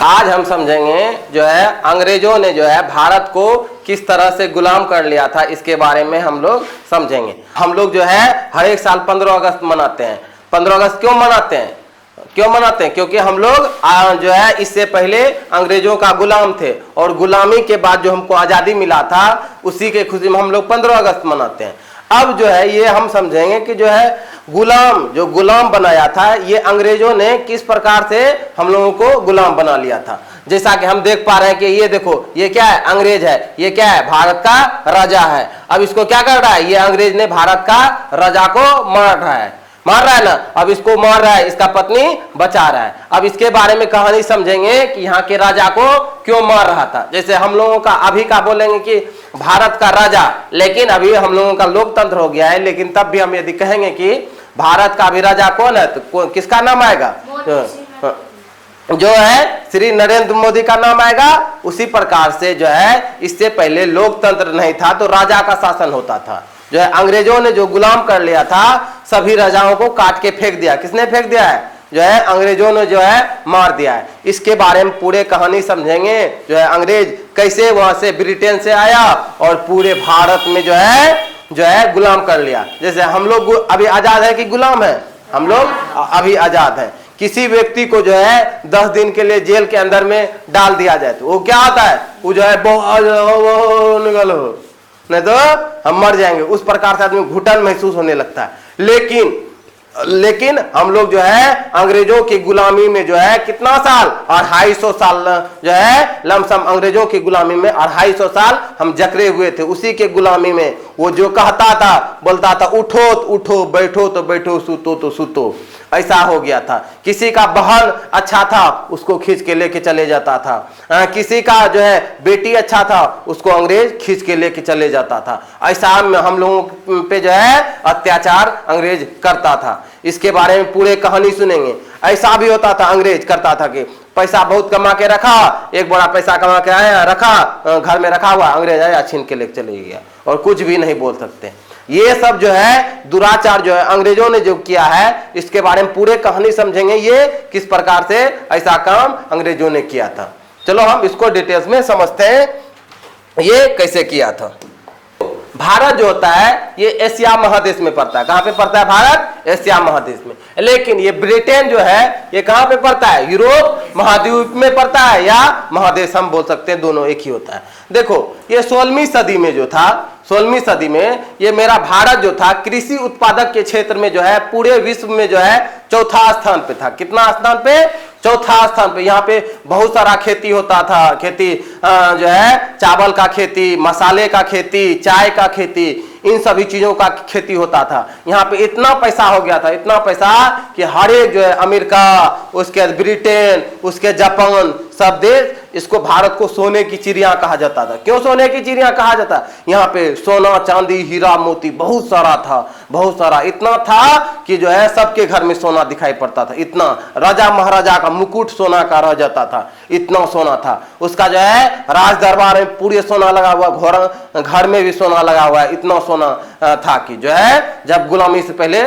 आज हम समझेंगे जो है अंग्रेजों ने जो है भारत को किस तरह से गुलाम कर लिया था, इसके बारे में हम लोग समझेंगे। हम लोग जो है हर एक साल 15 अगस्त मनाते हैं। 15 अगस्त क्यों मनाते हैं? क्योंकि हम लोग जो है इससे पहले अंग्रेजों का गुलाम थे और गुलामी के बाद जो हमको आज़ादी मिला था उसी के खुशी में हम लोग 15 अगस्त मनाते हैं। अब जो है ये हम समझेंगे कि जो है गुलाम बनाया था, ये अंग्रेजों ने किस प्रकार से हम लोगों को गुलाम बना लिया था। जैसा कि हम देख पा रहे हैं कि ये देखो, ये क्या है? अंग्रेज है। ये क्या है? भारत का राजा है। अब इसको क्या कर रहा है? ये अंग्रेज ने भारत का राजा को मार रहा है ना। अब इसको मार रहा है, इसका पत्नी बचा रहा है। अब इसके बारे में कहानी समझेंगे कि यहाँ के राजा को क्यों मार रहा था। जैसे हम लोगों का अभी का बोलेंगे कि भारत का राजा, लेकिन अभी हम लोगों का लोकतंत्र हो गया है, लेकिन तब भी हम यदि कहेंगे कि भारत का अभी राजा कौन है तो किसका नाम आएगा? जो है श्री नरेंद्र मोदी का नाम आएगा। उसी प्रकार से जो है इससे पहले लोकतंत्र नहीं था तो राजा का शासन होता था। जो है अंग्रेजों ने जो गुलाम कर लिया था, सभी राजाओं को काट के फेंक दिया। किसने फेंक दिया है? जो है अंग्रेजों ने जो है मार दिया है। इसके बारे में पूरे कहानी समझेंगे। जो है अंग्रेज कैसे वहां से ब्रिटेन से आया और पूरे भारत में जो है गुलाम कर लिया। जैसे हम लोग अभी आजाद है कि गुलाम है? हम लोग अभी आजाद है। किसी व्यक्ति को जो है 10 दिन के लिए जेल के अंदर में डाल दिया जाए तो वो क्या होता है? वो जो है निकलो, नहीं तो हम मर जाएंगे। उस प्रकार से आदमी घुटन महसूस होने लगता है। लेकिन हम लोग जो है अंग्रेजों की गुलामी में जो है कितना साल? 250 साल जो है लमसम अंग्रेजों की गुलामी में 250 साल हम जकड़े हुए थे। उसी के गुलामी में वो जो कहता था, बोलता था उठो तो उठो, बैठो तो बैठो, सूतो तो सूतो, ऐसा हो गया था। किसी का बहन अच्छा था उसको खींच के लेके चले जाता था। किसी का जो है बेटी अच्छा था उसको अंग्रेज खींच के लेके चले जाता था। ऐसा हम लोगों पे जो है अत्याचार अंग्रेज करता था। इसके बारे में पूरे कहानी सुनेंगे। ऐसा भी होता था, अंग्रेज करता था कि पैसा बहुत कमा के रखा, एक बड़ा पैसा कमा के आया, रखा घर में रखा हुआ, अंग्रेज आया छीन के लेके चले गया और कुछ भी नहीं बोल सकते। ये सब जो है दुराचार जो है अंग्रेजों ने जो किया है, इसके बारे में पूरे कहानी समझेंगे। ये किस प्रकार से ऐसा काम अंग्रेजों ने किया था। चलो हम इसको डिटेल्स में समझते हैं, ये कैसे किया था। भारत जो होता है ये एशिया महादेश में पड़ता है। कहां पे पड़ता है भारत? एशिया महादेश में। लेकिन ये ब्रिटेन जो है ये कहां पे पड़ता है? यूरोप महाद्वीप में पड़ता है, या महादेश हम बोल सकते हैं, दोनों एक ही होता है। देखो ये 16वीं सदी में जो था, 16वीं सदी में ये मेरा भारत जो था कृषि उत्पादक के क्षेत्र में जो है पूरे विश्व में जो है चौथा स्थान पे था। कितना स्थान पे? चौथा स्थान पे। यहाँ पे बहुत सारा खेती होता था। खेती जो है चावल का खेती, मसाले का खेती, चाय का खेती, इन सभी चीजों का खेती होता था। यहाँ पे इतना पैसा हो गया था, इतना पैसा कि हर एक जो है अमेरिका, उसके ब्रिटेन, उसके जापान, सब देश इसको भारत को सोने की चिड़िया कहा जाता था। क्यों सोने की चिड़िया कहा जाता? यहाँ पे सोना, चांदी, हीरा, मोती बहुत सारा था, बहुत सारा। इतना था कि जो है सबके घर में सोना दिखाई पड़ता था। इतना राजा महाराजा का मुकुट सोना का रह जाता था, इतना सोना था। उसका जो है राज दरबार में पूरे सोना लगा हुआ, घर में भी सोना लगा हुआ है। इतना सोना था कि जो है जब गुलामी से पहले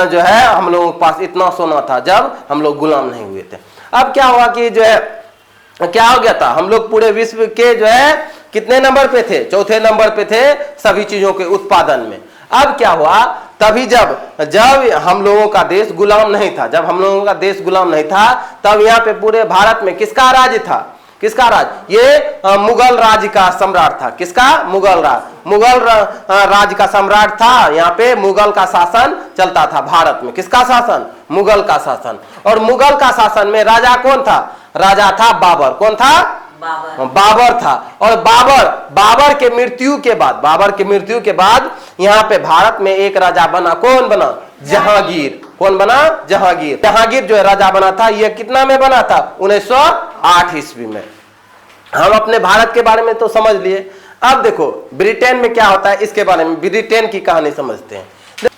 जो है हम लोगों के पास इतना सोना था, जब हम लोग गुलाम नहीं हुए थे। अब क्या हुआ कि जो है क्या हो गया था, हम लोग पूरे विश्व के जो है कितने नंबर पे थे? चौथे नंबर पे थे सभी चीजों के उत्पादन में। अब क्या हुआ, तभी जब हम लोगों का देश गुलाम नहीं था, जब हम लोगों का देश गुलाम नहीं था, तब यहाँ पे पूरे भारत में किसका राज था? किसका राज? ये मुगल राज का सम्राट था। किसका? मुगल राज का सम्राट था। यहाँ पे मुगल का शासन चलता था भारत में। किसका शासन? मुगल का शासन। और मुगल का शासन में राजा कौन था? राजा था बाबर। कौन था? बाबर था। और बाबर के मृत्यु के बाद यहाँ पे भारत में एक राजा बना। कौन बना? जहांगीर। कौन बना? जहांगीर जो है राजा बना था। ये कितना में बना था? 1908 ईस्वी में। हम अपने भारत के बारे में तो समझ लिए। अब देखो ब्रिटेन में क्या होता है, इसके बारे में ब्रिटेन की कहानी समझते हैं।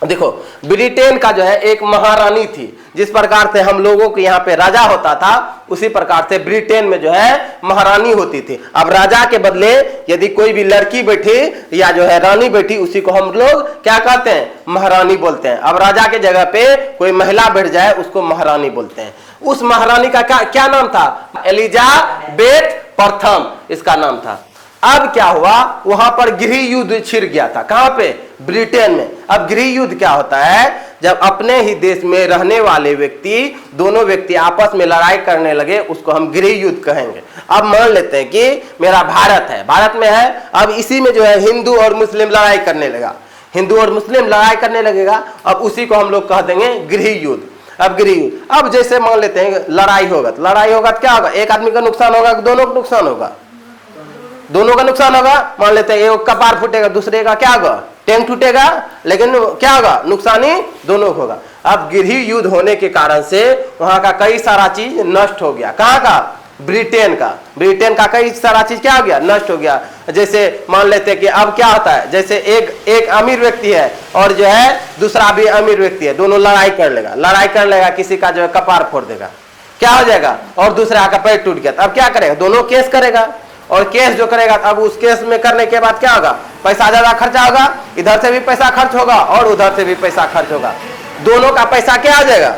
देखो ब्रिटेन का जो है एक महारानी थी। जिस प्रकार से हम लोगों के यहाँ पे राजा होता था, उसी प्रकार से ब्रिटेन में जो है महारानी होती थी। अब राजा के बदले यदि कोई भी लड़की बैठी या जो है रानी बैठी, उसी को हम लोग क्या कहते हैं? महारानी बोलते हैं। अब राजा के जगह पे कोई महिला बैठ जाए उसको महारानी बोलते हैं। उस महारानी का क्या नाम था? एलिजाबेथ प्रथम इसका नाम था। अब क्या हुआ, वहां पर गृह युद्ध छिड़ गया था। कहां पे? ब्रिटेन में। अब गृह युद्ध क्या होता है? जब अपने ही देश में रहने वाले व्यक्ति, दोनों व्यक्ति आपस में लड़ाई करने लगे, उसको हम गृह युद्ध कहेंगे। अब मान लेते हैं कि मेरा भारत है, भारत में है, अब इसी में जो है हिंदू और मुस्लिम लड़ाई करने लगा, हिंदू और मुस्लिम लड़ाई करने लगेगा। अब उसी को हम लोग कह देंगे गृह युद्ध। अब गृह युद्ध, अब जैसे मान लेते हैं लड़ाई होगा, तो लड़ाई होगा तो क्या होगा? एक आदमी का नुकसान होगा कि दोनों का नुकसान होगा? दोनों का नुकसान होगा। मान लेते हैं एक कपार फूटेगा, दूसरे का क्या होगा? टैंक टूटेगा, लेकिन क्या होगा? नुकसान ही दोनों को होगा। अब गृह युद्ध होने के कारण से वहां का कई सारा चीज नष्ट हो गया। कहाँ का? ब्रिटेन का। ब्रिटेन का कई सारा चीज क्या हो गया? नष्ट हो गया। जैसे मान लेते हैं कि अब क्या होता है, जैसे एक अमीर व्यक्ति है और जो है दूसरा भी अमीर व्यक्ति है, दोनों लड़ाई कर लेगा, किसी का जो है कपार फोड़ देगा, क्या हो जाएगा? और दूसरा का पैर टूट गया, अब क्या करेगा? दोनों केस करेगा, और केस जो करेगा, अब उस केस में करने के बाद क्या होगा? पैसा ज्यादा खर्चा होगा, इधर से भी पैसा खर्च होगा और उधर से भी पैसा खर्च होगा। दोनों का पैसा क्या आ जाएगा?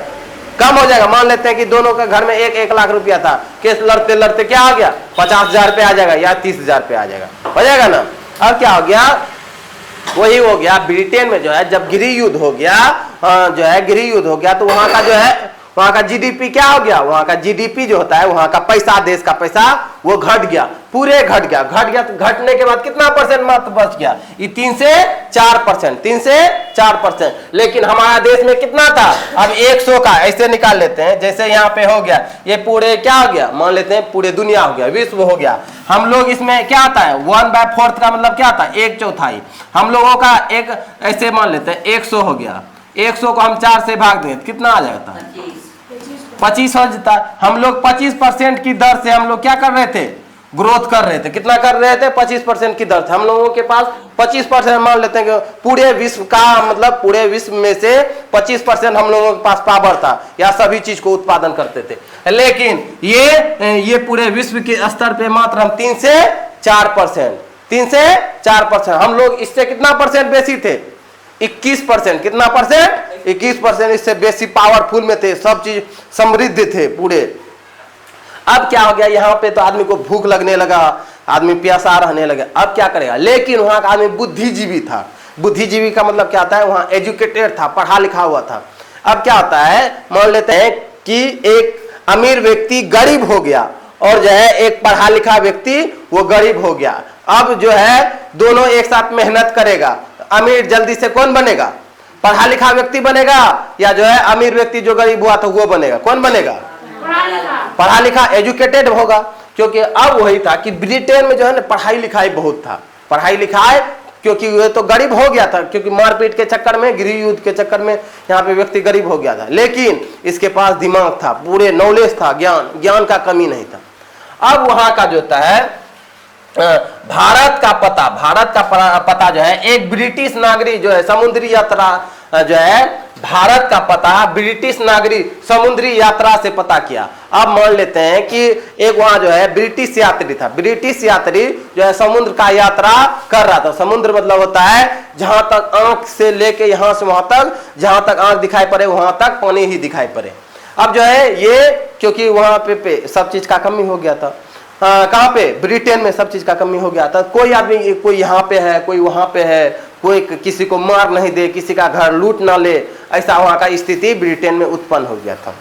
कम हो जाएगा। मान लेते हैं कि दोनों के घर में 1 लाख रुपया था, केस लड़ते लड़ते क्या आ गया? 50,000 पे आ जाएगा या 30,000 पे आ जाएगा, हो जाएगा ना। अब क्या हो गया? वही हो गया ब्रिटेन में जो है, जब गृह युद्ध हो गया, जो है गृह युद्ध हो गया, तो वहां का जो है, वहां का जीडीपी क्या हो गया? वहां का जीडीपी जो होता है, वहां का पैसा, देश का पैसा, वो घट गया, पूरे घट गया। तो घटने के बाद कितना परसेंट मात्र बच गया? ये 3 से 4%, 3 से 4%। लेकिन हमारा देश में कितना था? अब 100 का ऐसे निकाल लेते हैं, जैसे यहाँ पे हो गया, ये पूरे क्या हो गया? मान लेते हैं पूरे दुनिया हो गया, विश्व हो गया। हम लोग इसमें क्या आता है? 1/4 का मतलब क्या आता है? 1/4। हम लोगों का एक ऐसे मान लेते हैं 100 हो गया, 100 को हम 4 से भाग दें, कितना आ जाता है? 25 हो जाता। हम लोग 25% की दर से हम लोग क्या कर रहे थे? ग्रोथ कर रहे थे। कितना कर रहे थे? 25% की दर से। हम लोगों के पास 25%, मान लेते हैं कि पूरे विश्व का, मतलब पूरे विश्व में से 25% हम लोगों के पास पावर था, या सभी चीज को उत्पादन करते थे। लेकिन ये पूरे विश्व के स्तर पे मात्र हम 3 से 4%, 3 से 4%। हम लोग इससे कितना परसेंट बेसी थे? 21%। कितना परसेंट? 21%। इससे बेसी पावरफुल में थे, सब चीज समृद्ध थे पूरे। अब क्या हो गया? यहाँ पे तो आदमी को भूख लगने लगा, आदमी प्यासा रहने लगा, अब क्या करेगा? लेकिन वहां का आदमी बुद्धिजीवी था। बुद्धिजीवी का मतलब क्या होता है? वहां एजुकेटेड था, पढ़ा लिखा हुआ था। अब क्या होता है? मान लेते हैं कि एक अमीर व्यक्ति गरीब हो गया, और जो है एक पढ़ा लिखा व्यक्ति वो गरीब हो गया। अब जो है दोनों एक साथ मेहनत करेगा, अमीर जल्दी से कौन बनेगा? पढ़ा लिखा व्यक्ति बनेगा, या जो है अमीर व्यक्ति जो गरीब हुआ था वो बनेगा? कौन बनेगा? पढ़ा लिखा, एजुकेटेड होगा। क्योंकि अब वही था कि ब्रिटेन में जो है ना पढ़ाई लिखाई बहुत था, पढ़ाई लिखाई, क्योंकि वो तो गरीब हो गया था, क्योंकि मारपीट के चक्कर में, गृह युद्ध के चक्कर में यहाँ पे व्यक्ति गरीब हो गया था। लेकिन इसके पास दिमाग था, पूरे नॉलेज था, ज्ञान का कमी नहीं था। अब वहां का जो होता है भारत का पता जो है, एक ब्रिटिश नागरिक जो है समुद्री यात्रा जो है, भारत का पता ब्रिटिश नागरिक समुद्री यात्रा से पता किया। अब मान लेते हैं कि एक वहां जो है ब्रिटिश यात्री था, ब्रिटिश यात्री जो है समुद्र का यात्रा कर रहा था। समुद्र मतलब होता है जहां तक आंख से लेके यहां से वहां तक, जहां तक आंख दिखाई पड़े वहां तक पानी ही दिखाई पड़े। अब जो है ये, क्योंकि वहां पे सब चीज का कमी हो गया था। कहाँ पे? ब्रिटेन में सब चीज का कमी हो गया था। कोई आदमी, कोई यहाँ पे है, कोई वहां पे है, कोई किसी को मार नहीं दे, किसी का घर लूट ना ले, ऐसा वहां का स्थिति ब्रिटेन में उत्पन्न हो गया था।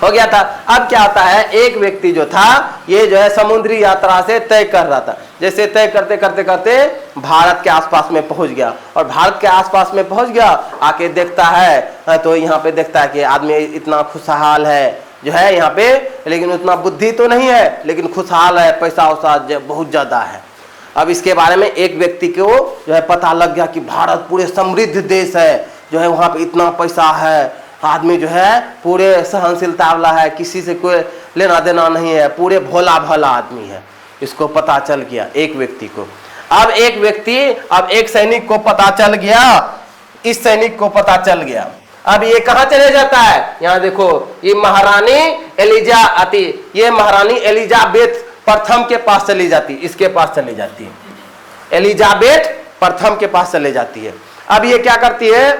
अब क्या होता है? एक व्यक्ति जो था ये जो है समुद्री यात्रा से तय कर रहा था। जैसे तय करते करते करते भारत के आसपास में पहुंच गया, और भारत के आसपास में पहुंच गया, आके देखता है तो यहाँ पे देखता है कि आदमी इतना खुशहाल है जो है यहाँ पे, लेकिन उतना बुद्धि तो नहीं है, लेकिन खुशहाल है, पैसा वैसा बहुत ज्यादा है। अब इसके बारे में एक व्यक्ति को जो है पता लग गया कि भारत पूरे समृद्ध देश है, जो है वहां पे इतना पैसा है, आदमी जो है पूरे सहनशीलता वाला है, किसी से कोई लेना देना नहीं है, पूरे भोला भाला आदमी है। इसको पता चल गया एक व्यक्ति को। अब एक सैनिक को पता चल गया, इस सैनिक को पता चल गया। अब ये कहां चले जाता है? यहाँ देखो, ये महारानी एलिजाबेथ प्रथम के पास चली जाती, इसके पास चली जाती है, एलिजाबेथ प्रथम के पास चले जाती है। अब ये क्या करती है?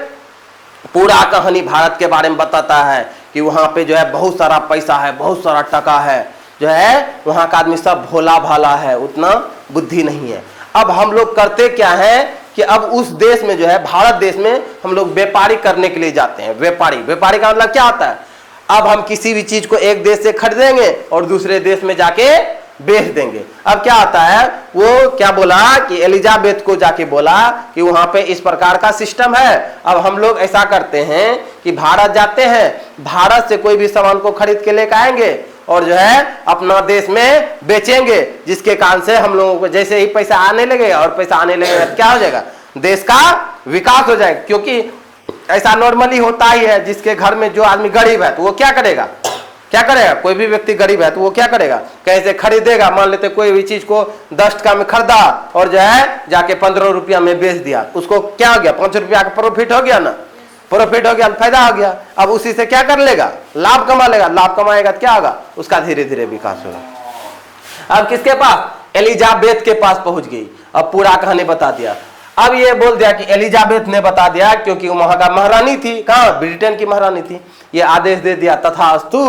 पूरा कहानी भारत के बारे में बताता है कि कि वहाँ पे जो है बहुत सारा पैसा है, बहुत सारा टका है, जो है वहाँ का आदमी सब भोला भाला है, उतना बुद्धि नहीं है। अब हम लोग करते क्या है कि अब उस देश में जो है, भारत देश में हम लोग व्यापारी करने के लिए जाते हैं। व्यापारी का मतलब क्या होता है? अब हम किसी भी चीज को एक देश से खरीदेंगे और दूसरे देश में जाके बेच देंगे। अब क्या आता है, वो क्या बोला कि एलिजाबेथ को जाके बोला कि वहां पे इस प्रकार का सिस्टम है। अब हम लोग ऐसा करते हैं कि भारत जाते हैं, भारत से कोई भी सामान को खरीद के लेकर आएंगे और जो है अपना देश में बेचेंगे, जिसके कारण से हम लोगों को जैसे ही पैसा आने लगे और पैसा आने लगे क्या हो जाएगा, देश का विकास हो जाएगा। क्योंकि ऐसा नॉर्मली होता ही है, जिसके घर में जो आदमी गरीब है तो वो क्या करेगा, कोई भी व्यक्ति गरीब है तो वो क्या करेगा, कहीं से खरीदेगा। मान लेते कोई भी चीज को 10 टका में खरीदा और जो है जाके 15 रुपया में बेच दिया, उसको क्या हो गया, 5 रुपया का प्रॉफिट हो गया ना, प्रॉफिट हो गया, फायदा हो गया। अब उसी से क्या कर लेगा, लाभ कमा लेगा। लाभ कमाएगा तो क्या होगा, उसका धीरे धीरे विकास होगा। अब किसके पास, एलिजाबेथ के पास पहुंच गई। अब पूरा कहानी बता दिया। अब ये बोल दिया कि एलिजाबेथ ने बता दिया, क्योंकि वहां का महारानी थी, कहाँ, ब्रिटेन की महारानी थी। ये आदेश दे दिया, तथास्तु,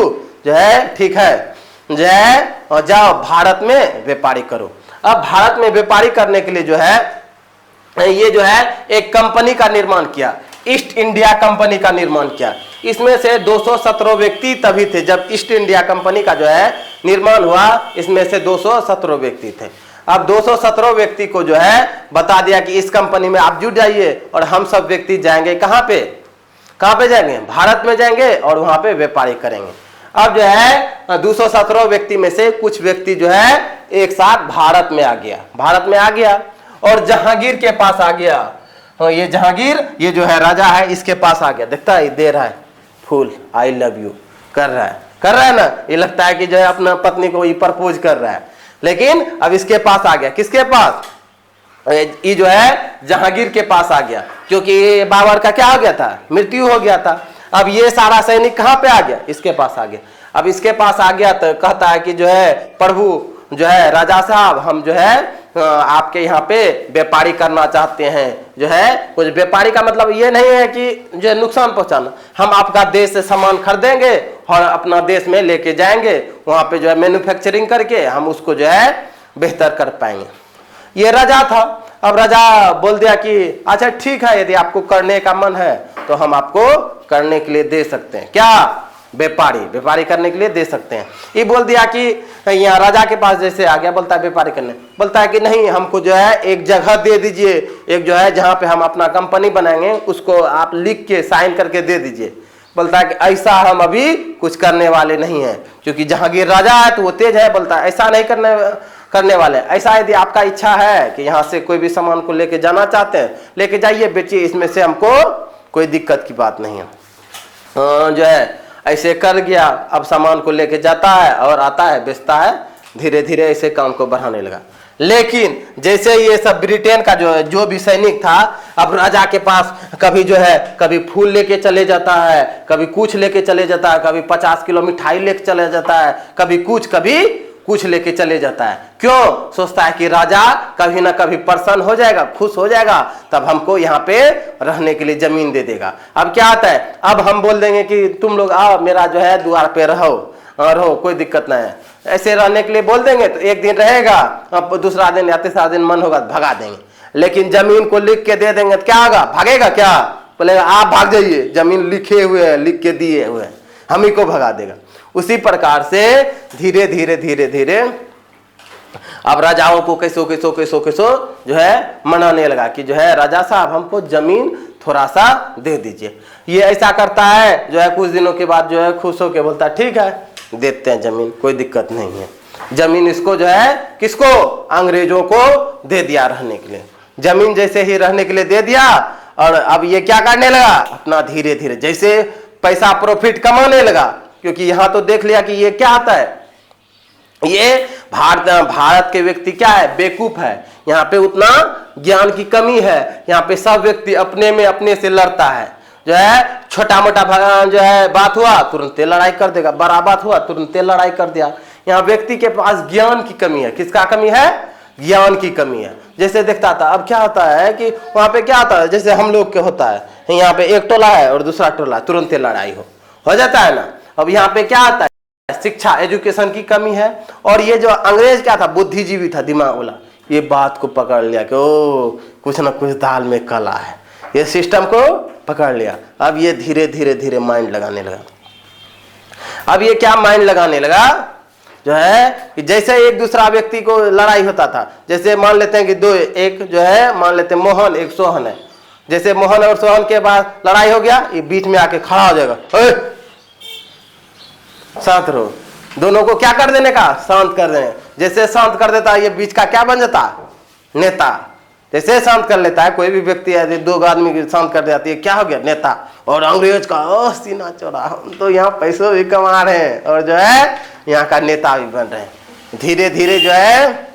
जो है ठीक है, जो है और जाओ भारत में व्यापारी करो। अब भारत में व्यापारी करने के लिए जो है ये जो है एक कंपनी का निर्माण किया, ईस्ट इंडिया कंपनी का निर्माण किया। इसमें से 217 व्यक्ति तभी थे जब ईस्ट इंडिया कंपनी का जो है निर्माण हुआ। इसमें से 217 व्यक्ति थे। अब 217 व्यक्ति को जो है बता दिया कि इस कंपनी में आप जुड़ जाइए और हम सब व्यक्ति जाएंगे कहाँ पे जाएंगे, भारत में जाएंगे और वहां पे व्यापारी करेंगे। अब जो है 217 व्यक्ति में से कुछ व्यक्ति जो है एक साथ भारत में आ गया और जहांगीर के पास आ गया। ये जहांगीर, ये जो है राजा है, इसके पास आ गया। देखता है, दे रहा है फूल, आई लव यू कर रहा है ना। ये लगता है कि जो है अपना पत्नी को ये प्रपोज कर रहा है, लेकिन अब इसके पास आ गया। किसके पास, ये जो है जहांगीर के पास आ गया, क्योंकि ये बाबर का क्या हो गया था, मृत्यु हो गया था। अब ये सारा सैनिक कहाँ पे आ गया, इसके पास आ गया। अब इसके पास आ गया तो कहता है कि जो है प्रभु, जो है राजा साहब, हम जो है आपके यहाँ पे व्यापारी करना चाहते हैं। जो है कुछ व्यापारी का मतलब ये नहीं है कि जो है नुकसान पहुंचाना, हम आपका देश से सामान खरीदेंगे और अपना देश में लेके जाएंगे, वहां पे जो है मैन्युफैक्चरिंग करके हम उसको जो है बेहतर कर पाएंगे। ये राजा था। अब राजा बोल दिया कि अच्छा ठीक है, यदि आपको करने का मन है तो हम आपको करने के लिए दे सकते हैं। क्या, व्यापारी करने के लिए दे सकते हैं। ये बोल दिया कि यहाँ राजा के पास जैसे आ गया, बोलता है व्यापारी करने, बोलता है कि नहीं, हमको जो है एक जगह दे दीजिए, एक जो है जहाँ पे हम अपना कंपनी बनाएंगे उसको आप लिख के साइन करके दे दीजिए। बोलता है कि ऐसा हम अभी कुछ करने वाले नहीं है, क्योंकि जहांगीर राजा है तो वो तेज है। बोलता है ऐसा नहीं करने वाले। ऐसा यदि आपका इच्छा है कि यहाँ से कोई भी सामान को लेके जाना चाहते हैं, लेके जाइए, बेचिए, इसमें से हमको कोई दिक्कत की बात नहीं है। जो है ऐसे कर गया। अब सामान को लेके जाता है और आता है, बेचता है, धीरे धीरे ऐसे काम को बढ़ाने लगा। लेकिन जैसे ये सब ब्रिटेन का जो भी सैनिक था, अब राजा के पास कभी जो है कभी फूल लेके चले जाता है, कभी कुछ लेके चले जाता है, कभी 50 किलो मिठाई लेके चले जाता है, कभी कुछ लेके चले जाता है। क्यों, सोचता है कि राजा कभी ना कभी प्रसन्न हो जाएगा, खुश हो जाएगा, तब हमको यहाँ पे रहने के लिए जमीन दे देगा। अब क्या आता है, अब हम बोल देंगे कि तुम लोग आओ, मेरा जो है द्वार पे रहो, कोई दिक्कत नहीं है। ऐसे रहने के लिए बोल देंगे तो एक दिन रहेगा, अब दूसरा दिन या तीसरा दिन मन होगा तो भगा देंगे। लेकिन जमीन को लिख के दे देंगे तो क्या होगा, भागेगा क्या, बोलेगा आप भाग जाइए, जमीन लिखे हुए है, लिख के दिए हुए हैं, हम ही को भगा देगा। उसी प्रकार से धीरे धीरे अब राजाओं को कैसो जो है मनाने लगा कि जो है राजा साहब हमको जमीन थोड़ा सा दे दीजिए। ये ऐसा करता है, जो है कुछ दिनों के बाद जो है खुश होकर बोलता है ठीक है देते हैं जमीन, कोई दिक्कत नहीं है। जमीन इसको जो है किसको, अंग्रेजों को दे दिया रहने के लिए। जमीन जैसे ही रहने के लिए दे दिया और अब ये क्या करने लगा, अपना धीरे धीरे जैसे पैसा प्रॉफिट कमाने लगा। क्योंकि यहां तो देख लिया कि ये क्या आता है, ये भारत के व्यक्ति क्या है, बेवकूफ है। यहाँ पे उतना ज्ञान की कमी है। यहाँ पे सब व्यक्ति अपने में अपने से लड़ता है। जो है छोटा मोटा जो है बात हुआ तुरंत लड़ाई कर देगा, बड़ा बात हुआ तुरंत लड़ाई कर दिया। यहाँ व्यक्ति के पास ज्ञान की कमी है। किसका कमी है, ज्ञान की कमी है। जैसे देखता था, अब क्या होता है कि वहां पे क्या होता है, जैसे हम लोग के होता है, यहाँ पे एक टोला है और दूसरा टोला, तुरंत लड़ाई हो जाता है ना। अब यहाँ पे क्या आता है, शिक्षा, एजुकेशन की कमी है। और ये जो अंग्रेज क्या था, बुद्धिजीवी था, दिमाग वाला, ये बात को पकड़ लिया कि ओ कुछ ना कुछ दाल में कला है, ये सिस्टम को पकड़ लिया। अब ये धीरे धीरे धीरे माइंड लगाने लगा। अब ये क्या माइंड लगाने लगा जो है कि जैसे एक दूसरा व्यक्ति को लड़ाई होता था, जैसे मान लेते हैं कि दो, एक जो है मान लेते हैं मोहन, एक सोहन है, जैसे मोहन और सोहन के बाद लड़ाई हो गया, ये बीच में आके खड़ा हो जाएगा, शांत रहो, दोनों को क्या कर देने का, शांत कर देने। जैसे शांत कर देता है, ये बीच का क्या बन जाता, नेता। जैसे शांत कर लेता है कोई भी व्यक्ति है, दो आदमी शांत कर देती है, क्या हो गया, नेता। और अंग्रेज का ओ सीना चौड़ा, हम तो यहाँ पैसों भी कमा रहे हैं और जो है यहाँ का नेता भी बन रहे हैं। धीरे धीरे जो है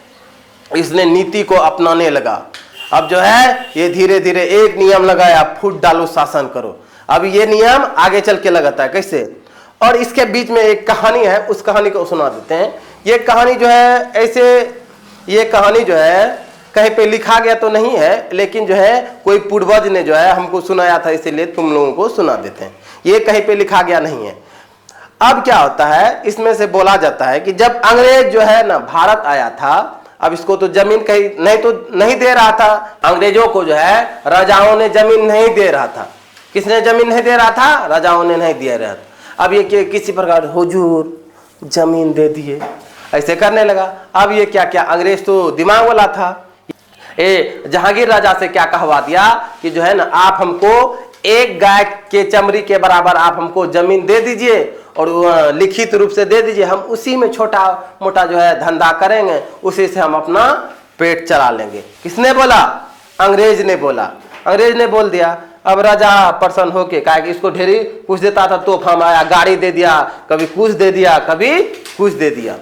इसने नीति को अपनाने लगा। अब जो है ये धीरे धीरे एक नियम लगाया, फूट डालो शासन करो। अब ये नियम आगे चल के लगाता है कैसे, और इसके बीच में एक कहानी है, उस कहानी को सुना देते हैं। ये कहानी जो है ऐसे, ये कहानी जो है कहीं पे लिखा गया तो नहीं है, लेकिन जो है कोई पूर्वज ने जो है हमको सुनाया था, इसीलिए तुम लोगों को सुना देते हैं। ये कहीं पे लिखा गया नहीं है। अब क्या होता है, इसमें से बोला जाता है कि जब अंग्रेज जो है ना भारत आया था, अब इसको तो जमीन कहीं नहीं दे रहा था, अंग्रेजों को जो है राजाओं ने जमीन नहीं दे रहा था। किसने जमीन नहीं दे रहा था, राजाओं ने नहीं दिया रहा था। अब ये किसी प्रकार हुजूर जमीन दे दिए, ऐसे करने लगा। अब ये क्या क्या, अंग्रेज तो दिमाग वाला था, जहांगीर राजा से क्या कहवा दिया कि जो है ना आप हमको एक गाय के चमड़ी के बराबर आप हमको जमीन दे दीजिए और लिखित रूप से दे दीजिए, हम उसी में छोटा मोटा जो है धंधा करेंगे, उसी से हम अपना पेट चला लेंगे। किसने बोला, अंग्रेज ने बोला। अंग्रेज ने बोल दिया। अब राजा प्रसन्न होके कहा कि इसको ढेरी कुछ देता था, तोहफा आया, गाड़ी दे दिया, कभी कुछ दे दिया, कभी कुछ दे दिया।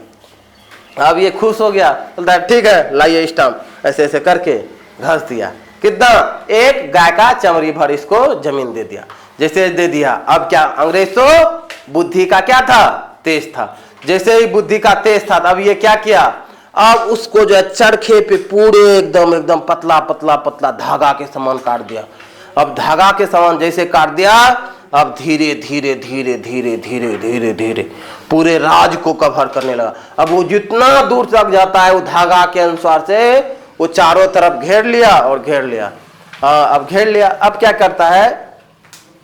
अब ये खुश हो गया, बोलता है ठीक है लाइए स्टाम्प, ऐसे ऐसे करके घस दिया। कितना, एक गाय का चमड़ी भर इसको जमीन दे दिया। जैसे दे दिया, अब क्या, अंग्रेज तो बुद्धि का क्या था, तेज था। जैसे ही बुद्धि का तेज था, अब ये क्या किया, अब उसको जो है चरखे पे पूरे एकदम पतला पतला पतला धागा के समान काट दिया। अब धागा के समान जैसे काट दिया, अब धीरे धीरे धीरे धीरे धीरे धीरे धीरे पूरे राज को कवर करने लगा। अब वो जितना दूर तक जाता है वो धागा के अनुसार से वो चारों तरफ घेर लिया और घेर लिया। अब घेर लिया, अब क्या करता है,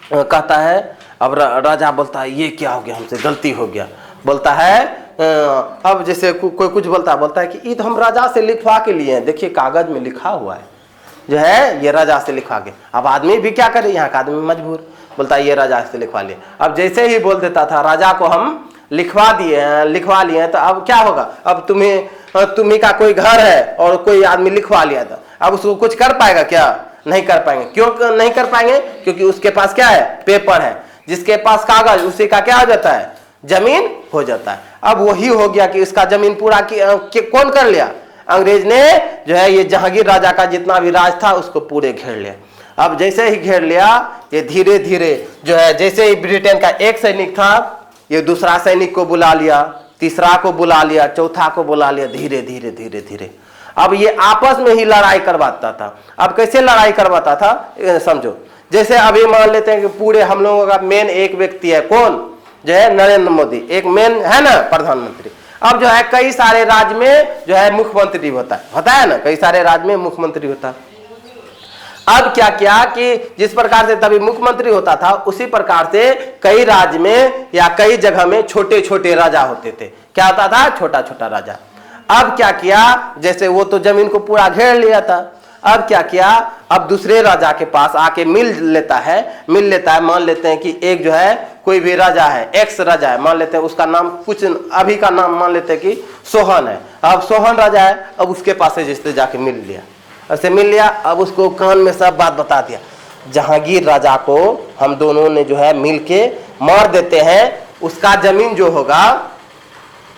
कहता है, अब राजा बोलता है ये क्या हो गया, हमसे गलती हो गया। बोलता है अब जैसे कोई कुछ बोलता है कि ये तो हम राजा से लिखवा के लिए हैं, देखिए कागज में लिखा हुआ है जो है ये राजा से लिखवा के। अब आदमी भी क्या करे, यहाँ का आदमी मजबूर, बोलता है ये राजा से लिखवा लिए। अब जैसे ही बोल देता था राजा को हम लिखवा लिए, तो अब क्या होगा, अब तुम्ही का कोई घर है और कोई आदमी लिखवा लिया था, अब उसको कुछ कर पाएगा क्या, नहीं कर पाएंगे। क्यों नहीं कर पाएंगे, क्योंकि उसके पास क्या है, पेपर है। जिसके पास कागज, उसी का क्या हो जाता है, जमीन हो जाता है। अब वही हो गया कि इसका जमीन पूरा कौन कर लिया, अंग्रेज ने जो है ये जहांगीर राजा का जितना भी राज था उसको पूरे घेर लिया। अब जैसे ही घेर लिया, ये धीरे धीरे जो है, जैसे ही ब्रिटेन का एक सैनिक था, ये दूसरा सैनिक को बुला लिया, तीसरा को बुला लिया, चौथा को बुला लिया, धीरे धीरे धीरे धीरे। अब ये आपस में ही लड़ाई करवाता था। अब कैसे लड़ाई करवाता था समझो, जैसे अभी मान लेते हैं कि पूरे हम लोगों का मेन एक व्यक्ति है, कौन, जो है नरेंद्र मोदी, एक मेन है ना प्रधानमंत्री। अब जो है कई सारे राज्य में जो है मुख्यमंत्री होता है ना, कई सारे राज्य में मुख्यमंत्री होता है। अब क्या किया कि जिस प्रकार से तभी मुख्यमंत्री होता था, उसी प्रकार से कई राज्य में या कई जगह में छोटे छोटे राजा होते थे। क्या होता था, छोटा छोटा राजा। अब क्या किया, जैसे वो तो जमीन को पूरा घेर लिया था, अब क्या किया, अब दूसरे राजा के पास आके मिल लेता है। मान लेते हैं कि एक जो है कोई भी राजा है, एक्स राजा है, मान लेते हैं उसका नाम कुछ अभी का नाम मान लेते हैं कि सोहन है। अब सोहन राजा है, अब उसके पास से जिससे जाके मिल लिया, ऐसे मिल लिया। अब उसको कान में सब बात बता दिया। जहांगीर राजा को हम दोनों ने जो है मिल के मार देते हैं, उसका जमीन जो होगा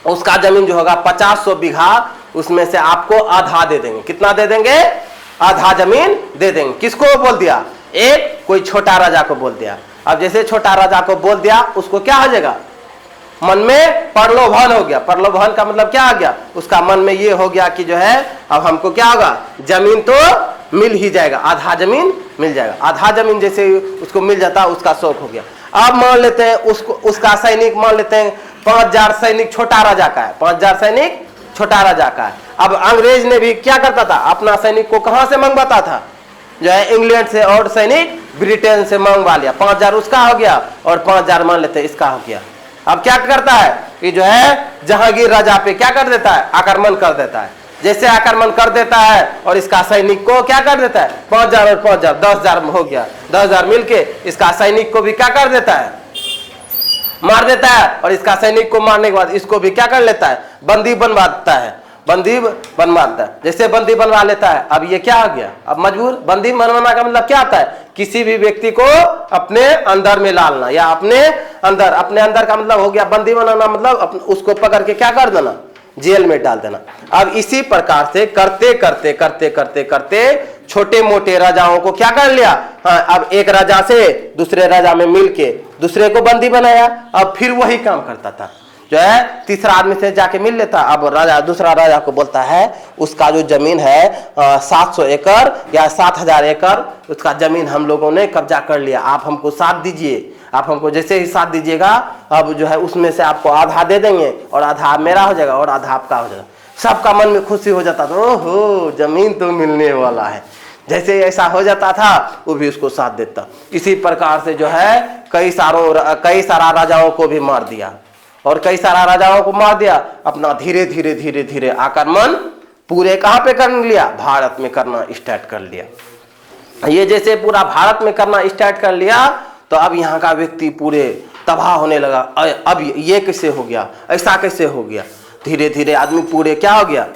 50-100 बीघा, उसमें से आपको आधा दे देंगे। कितना दे देंगे, आधा जमीन दे देंगे। किसको बोल दिया, एक कोई छोटा राजा को बोल दिया। अब जैसे छोटा राजा को बोल दिया, उसको क्या हो जाएगा, मन में प्रलोभन हो गया। प्रलोभन का मतलब क्या आ गया, उसका मन में ये हो गया कि जो है अब हमको क्या होगा, जमीन तो मिल ही जाएगा, आधा जमीन मिल जाएगा। आधा जमीन जैसे उसको मिल जाता, उसका शौक हो गया। अब मान लेते हैं उसको, उसका सैनिक मान लेते हैं 5000 सैनिक छोटा राजा का है, 5000 सैनिक छोटा राजा का है। अब अंग्रेज ने भी क्या करता था, अपना सैनिक को कहां से मंगवाता था, जो है इंग्लैंड से, और सैनिक ब्रिटेन से मंगवा लिया। 5000 उसका हो गया और 5000 मान लेते हैं इसका हो गया। अब क्या करता है कि जो है जहांगीर राजा पे क्या कर देता है, आक्रमण कर देता है। जैसे आक्रमण कर देता है और इसका सैनिक को क्या कर देता है, 5000 और 5000 10,000 हो गया, 10,000 मिलके इसका सैनिक को भी क्या कर देता है, मार देता है। और इसका सैनिक को मारने के बाद इसको भी क्या कर लेता है, बंदी बनवा देता है, बंदी बनवाता है। जैसे बंदी बनवा लेता है, अब ये क्या हो गया, अब मजबूर। बंदी बनवाना का मतलब क्या आता है, किसी भी व्यक्ति को अपने अंदर में डालना, या अपने अंदर का मतलब हो गया बंदी बनाना, मतलब उसको पकड़ के क्या कर देना, जेल में डाल देना। अब इसी प्रकार से करते करते करते करते करते छोटे मोटे राजाओं को क्या कर लिया, हाँ, अब एक राजा से दूसरे राजा में मिलके दूसरे को बंदी बनाया। अब फिर वही काम करता था, जो है तीसरा आदमी से जाके मिल लेता। अब राजा दूसरा राजा को बोलता है उसका जो जमीन है 700 एकड़ या 7000 एकड़ उसका जमीन हम लोगों ने कब्जा कर लिया, आप हमको साथ दीजिए। आप हमको जैसे ही साथ दीजिएगा, अब जो है उसमें से आपको आधा दे देंगे और आधा मेरा हो जाएगा और आधा आपका हो जाएगा। सबका मन में खुशी हो जाता था, ओहो जमीन तो मिलने वाला है। जैसे ऐसा हो जाता था वो भी उसको साथ देता। इसी प्रकार से जो है कई सारा राजाओं को भी मार दिया, और कई सारा राजाओं को मार दिया। अपना धीरे धीरे धीरे धीरे आक्रमण पूरे कहां पे कर लिया, भारत में करना स्टार्ट कर लिया। ये जैसे पूरा भारत में करना स्टार्ट कर लिया तो अब यहाँ का व्यक्ति पूरे तबाह होने लगा। अब ये कैसे हो गया, ऐसा कैसे हो गया, धीरे धीरे आदमी पूरे क्या हो गया,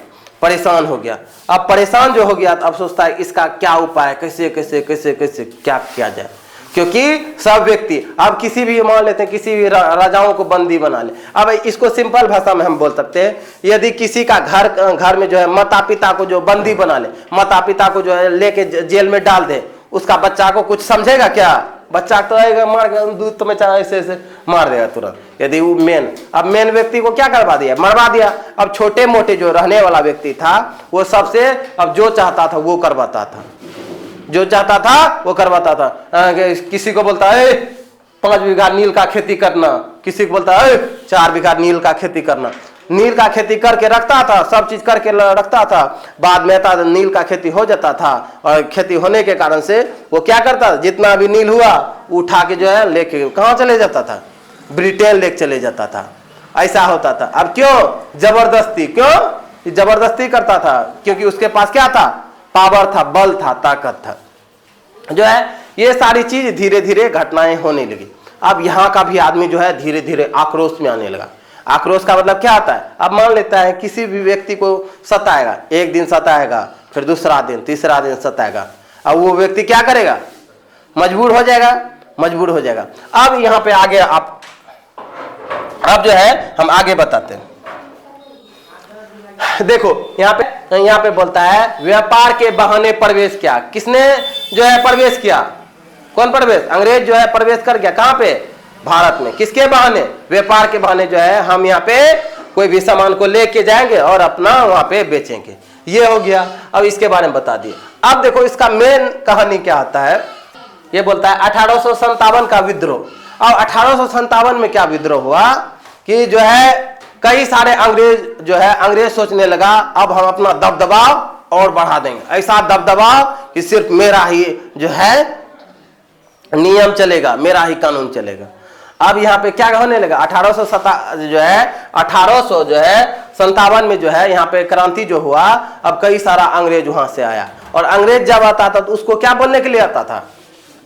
परेशान हो गया। अब परेशान जो हो गया तो अब सोचता है इसका क्या उपाय, कैसे कैसे कैसे कैसे क्या किया जाए। क्योंकि सब व्यक्ति अब किसी भी मान लेते हैं, किसी भी राजाओं को बंदी बना ले। अब इसको सिंपल भाषा में हम बोल सकते हैं, यदि किसी का घर में जो है माता पिता को जो बंदी बना ले, माता पिता को जो है लेके जेल में डाल दे, उसका बच्चा को कुछ समझेगा क्या, बच्चा तो आएगा मार के दूध तो में ऐसे ऐसे मार देगा तुरंत। यदि वो अब मेन व्यक्ति को क्या करवा दिया, मरवा दिया। अब छोटे मोटे जो रहने वाला व्यक्ति था वो सबसे अब जो चाहता था वो करवाता था, जो चाहता था वो करवाता था। किसी को बोलता है 5 बीघा नील का खेती करना, किसी को बोलता है 4 बीघा नील का खेती करना। नील का खेती करके रखता था, सब चीज करके रखता था। बाद में था नील का खेती हो जाता था, और खेती होने के कारण से वो क्या करता था, जितना भी नील हुआ उठा के जो है लेके कहाँ चले जाता था, ब्रिटेन लेके चले जाता था। ऐसा होता था। अब क्यों, जबरदस्ती, क्यों जबरदस्ती करता था, क्योंकि उसके पास क्या था, पावर था, बल था, ताकत था। जो है ये सारी चीज धीरे धीरे घटनाएं होने लगी। अब यहाँ का भी आदमी जो है धीरे धीरे आक्रोश में आने लगा। आक्रोश का मतलब क्या होता है, अब मान लेता है किसी भी व्यक्ति को सताएगा, एक दिन सताएगा, फिर दूसरा दिन, तीसरा दिन सताएगा। अब वो व्यक्ति क्या करेगा, मजबूर हो जाएगा, मजबूर हो जाएगा। अब यहाँ पे आगे अब जो है हम आगे बताते हैं। देखो यहाँ पे बोलता है व्यापार के बहाने प्रवेश किया। किसने जो है प्रवेश किया, कौन प्रवेश, अंग्रेज जो है प्रवेश कर गया कहाँ पे, भारत में। किसके बहाने, व्यापार के बहाने जो है हम यहाँ पे कोई भी सामान को लेके जाएंगे और अपना वहां पे बेचेंगे। ये हो गया। अब इसके बारे में बता दिए। अब देखो इसका मेन कहानी क्या आता है, ये बोलता है 1857 का विद्रोह। अब 1857 में क्या विद्रोह हुआ कि जो है कई सारे अंग्रेज जो है, अंग्रेज सोचने लगा अब हम अपना दबदबा और बढ़ा देंगे। ऐसा दबदबा कि सिर्फ मेरा ही जो है नियम चलेगा, मेरा ही कानून चलेगा। अब यहाँ पे क्या होने लगा, 1857 में जो है यहाँ पे क्रांति जो हुआ। अब कई सारा अंग्रेज वहां से आया, और अंग्रेज जब आता था तो उसको क्या बोलने के लिए आता था,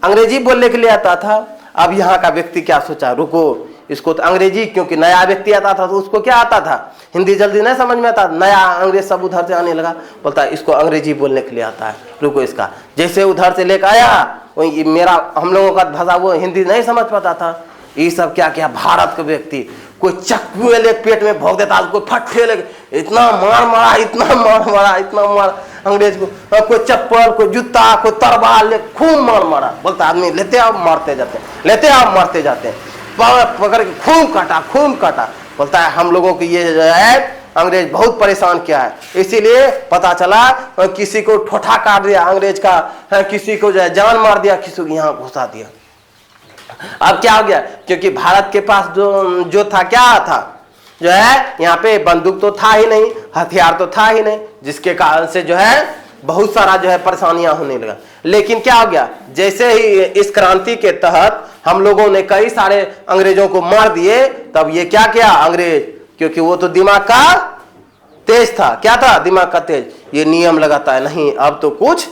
अंग्रेजी बोलने के लिए आता था। अब यहाँ का व्यक्ति क्या सोचा, रुको इसको तो अंग्रेजी, क्योंकि नया व्यक्ति आता था तो उसको क्या आता था, हिंदी जल्दी नहीं समझ में आता। नया अंग्रेज सब उधर से आने लगा, बोलता है इसको अंग्रेजी बोलने के लिए आता है, रुको इसका। जैसे उधर से लेकर आया, वही मेरा हम लोगों का भाषा वो हिंदी नहीं समझ पाता था। ये सब क्या किया, भारत के व्यक्ति कोई चक्कू ले पेट में भोग देता, कोई फट्टे लगे, इतना मार मारा, इतना मार मारा, इतना मार अंग्रेज को। कोई चप्पल, कोई जूता, कोई तलवार ले खूब मार मारा। बोलता आदमी लेते आओ मारते जाते, लेते आओ मारते जाते, पकड़ के खूब काटा, खूब काटा। बोलता है हम लोगों को ये जो है अंग्रेज बहुत परेशान किया है, इसीलिए पता चला किसी को ठोठा काट दिया अंग्रेज का, किसी को जो है जान मार दिया, किसी को यहाँ घुसा दिया। अब क्या हो गया, क्योंकि भारत के पास जो था, क्या था, जो है यहाँ पे बंदूक तो था ही नहीं, हथियार तो था ही नहीं, जिसके कारण से जो है बहुत सारा जो है परेशानियां होने लगा। लेकिन क्या हो गया, जैसे ही इस क्रांति के तहत हम लोगों ने कई सारे अंग्रेजों को मार दिए, तब ये क्या किया अंग्रेज, क्योंकि वो तो दिमाग का तेज था, क्या था, दिमाग का तेज, ये नियम लगाता है, नहीं अब तो कुछ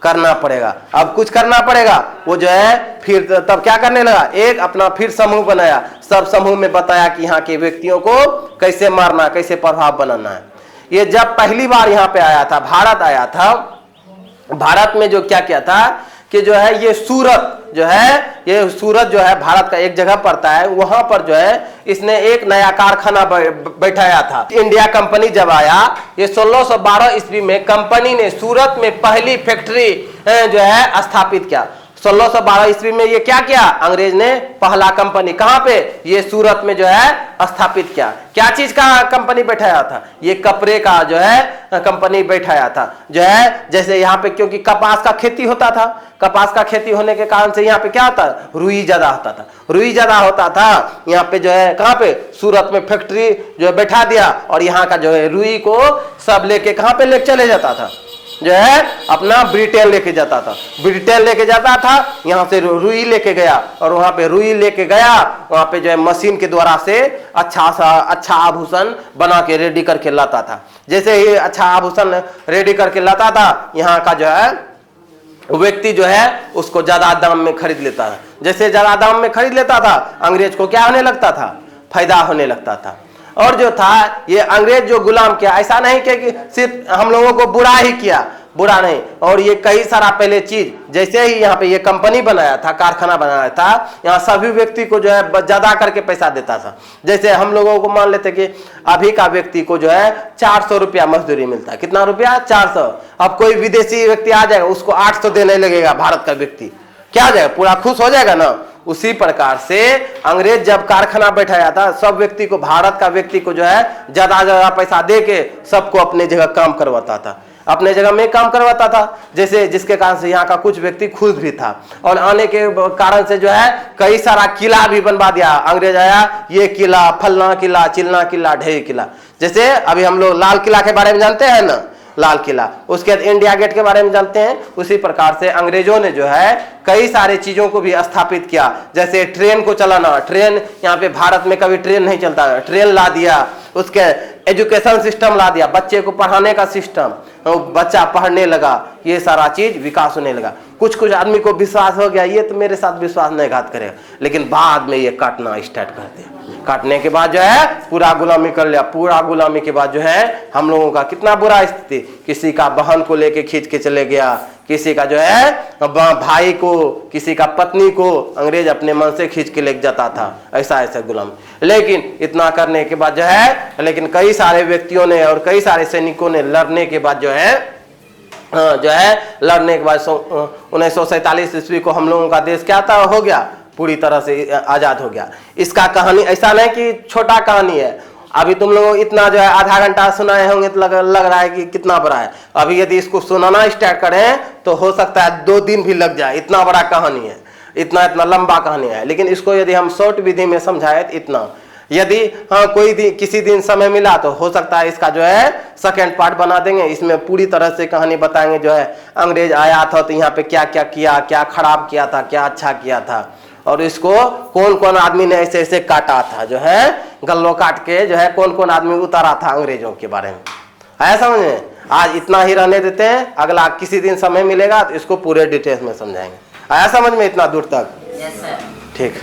करना पड़ेगा, अब कुछ करना पड़ेगा। वो जो है फिर तब क्या करने लगा, एक अपना फिर समूह बनाया, सब समूह में बताया कि यहाँ के व्यक्तियों को कैसे मारना, कैसे प्रभाव बनाना है। ये जब पहली बार यहाँ पे आया था, भारत आया था, भारत में जो क्या किया था कि जो है ये सूरत जो है, ये सूरत जो है भारत का एक जगह पड़ता है, वहां पर जो है इसने एक नया कारखाना बैठाया था। इंडिया कंपनी जब आया, ये 1612 ईस्वी में कंपनी ने सूरत में पहली फैक्ट्री जो है स्थापित किया। 1612 ईस्वी में ये क्या किया, अंग्रेज ने पहला कंपनी कहां पे, ये सूरत में जो है स्थापित किया। क्या चीज का कंपनी बैठाया था, ये कपड़े का जो है कंपनी बैठाया था, जो है जैसे यहाँ पे, क्योंकि कपास का खेती होता था, कपास का खेती होने के कारण से यहाँ पे क्या होता, रुई ज्यादा होता था, रुई ज्यादा होता था, यहाँ पे जो है कहाँ पे, सूरत में फैक्ट्री जो है बैठा दिया, और यहाँ का जो है रुई को सब लेके कहाँ पे ले चले जाता था, जो है अपना ब्रिटेन लेके जाता था, ब्रिटेन लेके जाता था, यहाँ से रुई लेके गया, और वहां पे रुई लेके गया, वहां पे जो है मशीन के द्वारा से अच्छा आभूषण बना के रेडी करके लाता था। जैसे ही अच्छा आभूषण रेडी करके लाता था, यहाँ का जो है व्यक्ति जो है उसको ज्यादा दाम में खरीद लेता है। जैसे ज्यादा दाम में खरीद लेता था, अंग्रेज को क्या होने लगता था, फायदा होने लगता था। और जो था ये अंग्रेज जो गुलाम किया, ऐसा नहीं कि सिर्फ हम लोगों को बुरा ही किया, बुरा नहीं, और ये कई सारा पहले चीज, जैसे ही यहाँ पे ये कंपनी बनाया था, कारखाना बनाया था, यहाँ सभी व्यक्ति को जो है ज्यादा करके पैसा देता था। जैसे हम लोगों को मान लेते कि अभी का व्यक्ति को जो है 400 रुपया मजदूरी मिलता है, कितना रुपया, 400। अब कोई विदेशी व्यक्ति आ जाएगा, उसको 800 देने लगेगा, भारत का व्यक्ति क्या जाएगा, पूरा खुश हो जाएगा ना। उसी प्रकार से अंग्रेज जब कारखाना बैठाया था, सब व्यक्ति को, भारत का व्यक्ति को जो है ज्यादा पैसा दे के सबको अपने जगह काम करवाता था, अपने जगह में काम करवाता था। जैसे जिसके कारण से यहाँ का कुछ व्यक्ति खुश भी था, और आने के कारण से जो है कई सारा किला भी बनवा दिया। अंग्रेज आया, ये किला, फलना किला, चिलना किला, ढेर किला। जैसे अभी हम लोग लाल किला के बारे में जानते हैं ना, लाल किला, उसके बाद इंडिया गेट के बारे में जानते हैं। उसी प्रकार से अंग्रेजों ने जो है कई सारे चीजों को भी स्थापित किया, जैसे ट्रेन को चलाना, ट्रेन यहाँ पे भारत में कभी ट्रेन नहीं चलता, ट्रेन ला दिया। उसके एजुकेशन सिस्टम ला दिया, बच्चे को पढ़ाने का सिस्टम, बच्चा पढ़ने लगा, ये सारा चीज विकास होने लगा। कुछ कुछ आदमी को विश्वास हो गया, ये तो मेरे साथ विश्वासघात करेगा, लेकिन बाद में ये काटना स्टार्ट करते हैं। काटने के बाद जो है पूरा गुलामी कर लिया। पूरा गुलामी के बाद जो है हम लोगों का कितना बुरा स्थिति, किसी का बहन को लेके खींच के चले गया, किसी का जो है भाई को, किसी का पत्नी को अंग्रेज अपने मन से खींच के लेके जाता था, ऐसा ऐसा गुलाम। लेकिन इतना करने के बाद जो है, लेकिन कई सारे व्यक्तियों ने और कई सारे सैनिकों ने लड़ने के बाद जो है लड़ने के बाद 1947 ईस्वी को हम लोगों का देश क्या था, हो गया, पूरी तरह से आजाद हो गया। इसका कहानी ऐसा नहीं कि छोटा कहानी है। अभी तुम लोग इतना जो है आधा घंटा सुनाए होंगे तो लग रहा है कि कितना बड़ा है। अभी यदि इसको सुनाना स्टार्ट करें तो हो सकता है 2 दिन भी लग जाए, इतना बड़ा कहानी है, इतना लंबा कहानी है। लेकिन इसको यदि हम शॉर्ट विधि में समझाए तो इतना, यदि हाँ किसी दिन समय मिला तो हो सकता है इसका जो है सेकेंड पार्ट बना देंगे। इसमें पूरी तरह से कहानी बताएंगे, जो है अंग्रेज आया था तो यहाँ पे क्या क्या किया, क्या खराब किया था, क्या अच्छा किया था, और इसको कौन कौन आदमी ने ऐसे ऐसे काटा था, जो है गल्लो काट के जो है कौन कौन आदमी उतारा था अंग्रेजों के बारे में। आया समझ में? आज इतना ही रहने देते हैं, अगला किसी दिन समय मिलेगा तो इसको पूरे डिटेल्स में समझाएंगे। आया समझ में इतना दूर तक? Yes sir. ठीक।